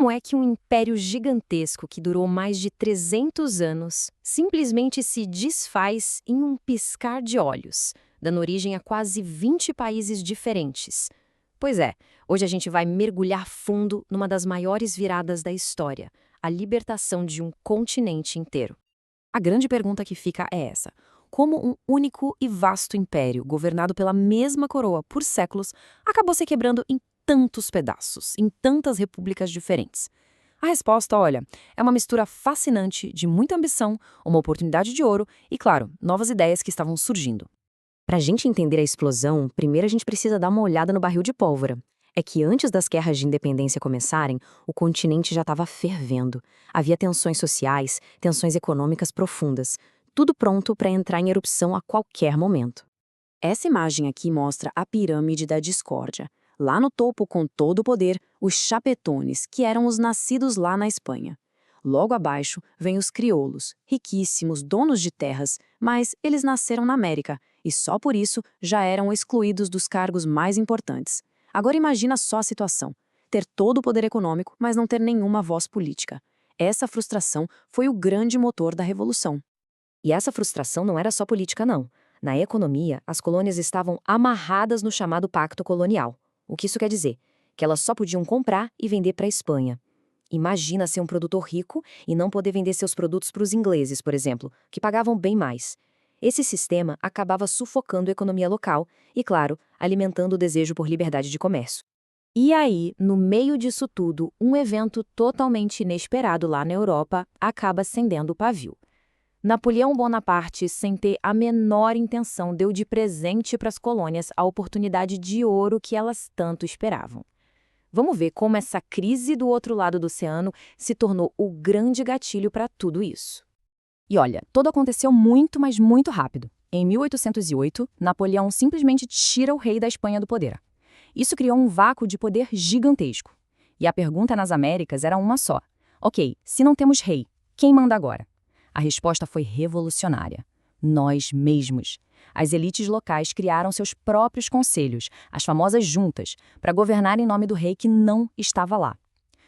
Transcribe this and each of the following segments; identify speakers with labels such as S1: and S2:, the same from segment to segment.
S1: Como é que um império gigantesco que durou mais de 300 anos simplesmente se desfaz em um piscar de olhos, dando origem a quase 20 países diferentes? Pois é, hoje a gente vai mergulhar fundo numa das maiores viradas da história, a libertação de um continente inteiro. A grande pergunta que fica é essa: como um único e vasto império, governado pela mesma coroa por séculos, acabou se quebrando em tantos pedaços, em tantas repúblicas diferentes? A resposta, olha, é uma mistura fascinante de muita ambição, uma oportunidade de ouro e, claro, novas ideias que estavam surgindo. Para a gente entender a explosão, primeiro a gente precisa dar uma olhada no barril de pólvora. É que antes das guerras de independência começarem, o continente já estava fervendo. Havia tensões sociais, tensões econômicas profundas, tudo pronto para entrar em erupção a qualquer momento. Essa imagem aqui mostra a pirâmide da discórdia. Lá no topo, com todo o poder, os chapetones, que eram os nascidos lá na Espanha. Logo abaixo, vêm os crioulos, riquíssimos, donos de terras, mas eles nasceram na América, e só por isso já eram excluídos dos cargos mais importantes. Agora imagina só a situação: ter todo o poder econômico, mas não ter nenhuma voz política. Essa frustração foi o grande motor da Revolução. E essa frustração não era só política, não. Na economia, as colônias estavam amarradas no chamado Pacto Colonial. O que isso quer dizer? Que elas só podiam comprar e vender para a Espanha. Imagina ser um produtor rico e não poder vender seus produtos para os ingleses, por exemplo, que pagavam bem mais. Esse sistema acabava sufocando a economia local e, claro, alimentando o desejo por liberdade de comércio. E aí, no meio disso tudo, um evento totalmente inesperado lá na Europa acaba acendendo o pavio. Napoleão Bonaparte, sem ter a menor intenção, deu de presente para as colônias a oportunidade de ouro que elas tanto esperavam. Vamos ver como essa crise do outro lado do oceano se tornou o grande gatilho para tudo isso. E olha, tudo aconteceu muito, mas muito rápido. Em 1808, Napoleão simplesmente tira o rei da Espanha do poder. Isso criou um vácuo de poder gigantesco. E a pergunta nas Américas era uma só: ok, se não temos rei, quem manda agora? A resposta foi revolucionária: nós mesmos. As elites locais criaram seus próprios conselhos, as famosas juntas, para governar em nome do rei que não estava lá.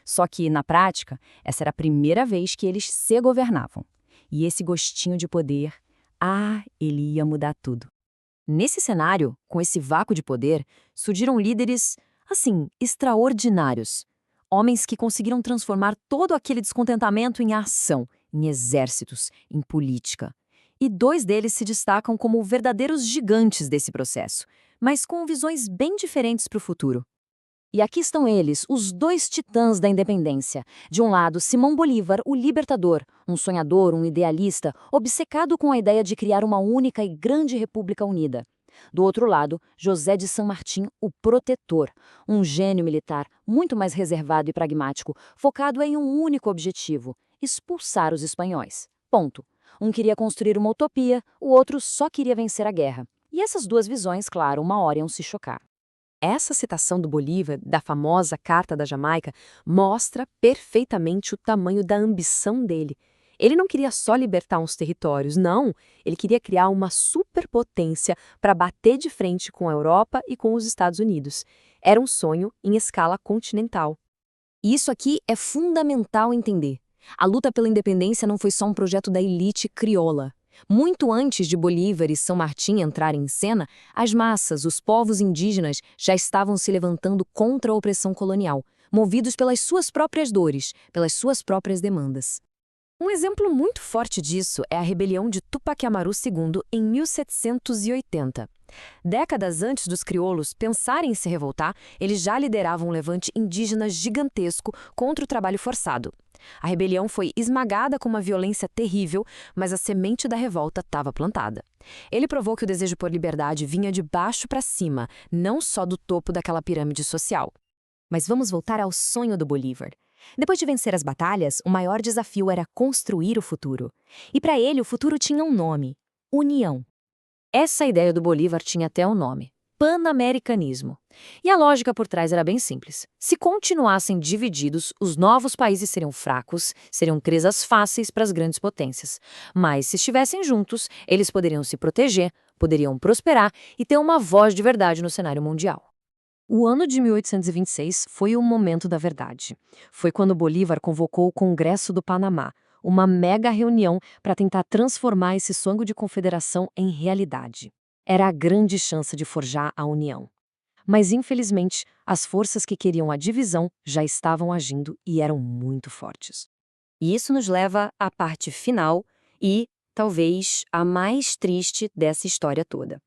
S1: Só que, na prática, essa era a primeira vez que eles se governavam. E esse gostinho de poder, ele ia mudar tudo. Nesse cenário, com esse vácuo de poder, surgiram líderes, assim, extraordinários. Homens que conseguiram transformar todo aquele descontentamento em ação, em exércitos, em política. E dois deles se destacam como verdadeiros gigantes desse processo, mas com visões bem diferentes para o futuro. E aqui estão eles, os dois titãs da independência. De um lado, Simão Bolívar, o libertador, um sonhador, um idealista, obcecado com a ideia de criar uma única e grande república unida. Do outro lado, José de San Martín, o protetor, um gênio militar muito mais reservado e pragmático, focado em um único objetivo: expulsar os espanhóis. Ponto. Um queria construir uma utopia, o outro só queria vencer a guerra. E essas duas visões, claro, uma hora iam se chocar. Essa citação do Bolívar, da famosa Carta da Jamaica, mostra perfeitamente o tamanho da ambição dele. Ele não queria só libertar uns territórios, não. Ele queria criar uma superpotência para bater de frente com a Europa e com os Estados Unidos. Era um sonho em escala continental. E isso aqui é fundamental entender. A luta pela independência não foi só um projeto da elite crioula. Muito antes de Bolívar e São Martim entrarem em cena, as massas, os povos indígenas, já estavam se levantando contra a opressão colonial, movidos pelas suas próprias dores, pelas suas próprias demandas. Um exemplo muito forte disso é a rebelião de Tupac Amaru II em 1780. Décadas antes dos crioulos pensarem em se revoltar, eles já lideravam um levante indígena gigantesco contra o trabalho forçado. A rebelião foi esmagada com uma violência terrível, mas a semente da revolta estava plantada. Ele provou que o desejo por liberdade vinha de baixo para cima, não só do topo daquela pirâmide social. Mas vamos voltar ao sonho do Bolívar. Depois de vencer as batalhas, o maior desafio era construir o futuro. E para ele, o futuro tinha um nome: União. Essa ideia do Bolívar tinha até um nome: Pan-Americanismo. E a lógica por trás era bem simples. Se continuassem divididos, os novos países seriam fracos, seriam presas fáceis para as grandes potências. Mas se estivessem juntos, eles poderiam se proteger, poderiam prosperar e ter uma voz de verdade no cenário mundial.
S2: O ano de 1826 foi o momento da verdade. Foi quando Bolívar convocou o Congresso do Panamá, uma mega reunião para tentar transformar esse sonho de confederação em realidade. Era a grande chance de forjar a União. Mas, infelizmente, as forças que queriam a divisão já estavam agindo e eram muito fortes.
S1: E isso nos leva à parte final e, talvez, a mais triste dessa história toda.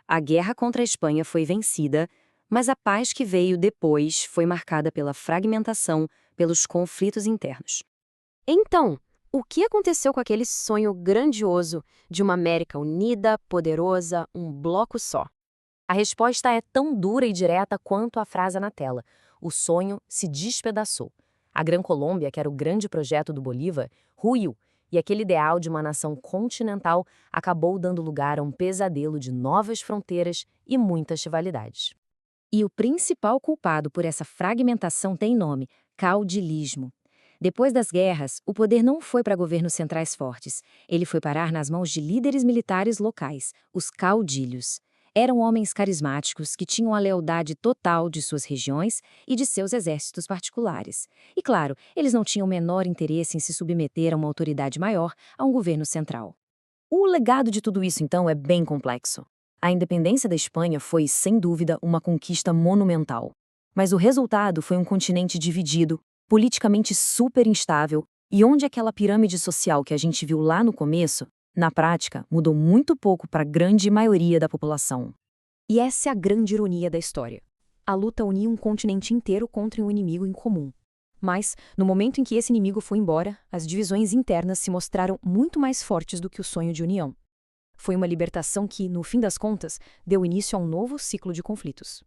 S1: A guerra contra a Espanha foi vencida, mas a paz que veio depois foi marcada pela fragmentação, pelos conflitos internos. Então, o que aconteceu com aquele sonho grandioso de uma América unida, poderosa, um bloco só? A resposta é tão dura e direta quanto a frase na tela. O sonho se despedaçou. A Gran Colômbia, que era o grande projeto do Bolívar, ruiu, e aquele ideal de uma nação continental acabou dando lugar a um pesadelo de novas fronteiras e muitas rivalidades. E o principal culpado por essa fragmentação tem nome: caudilismo. Depois das guerras, o poder não foi para governos centrais fortes. Ele foi parar nas mãos de líderes militares locais, os caudilhos. Eram homens carismáticos que tinham a lealdade total de suas regiões e de seus exércitos particulares. E claro, eles não tinham o menor interesse em se submeter a uma autoridade maior, a um governo central. O legado de tudo isso, então, é bem complexo. A independência da Espanha foi, sem dúvida, uma conquista monumental. Mas o resultado foi um continente dividido, politicamente super instável, e onde aquela pirâmide social que a gente viu lá no começo, na prática, mudou muito pouco para a grande maioria da população.
S3: E essa é a grande ironia da história. A luta unia um continente inteiro contra um inimigo em comum. Mas, no momento em que esse inimigo foi embora, as divisões internas se mostraram muito mais fortes do que o sonho de união. Foi uma libertação que, no fim das contas, deu início a um novo ciclo de conflitos.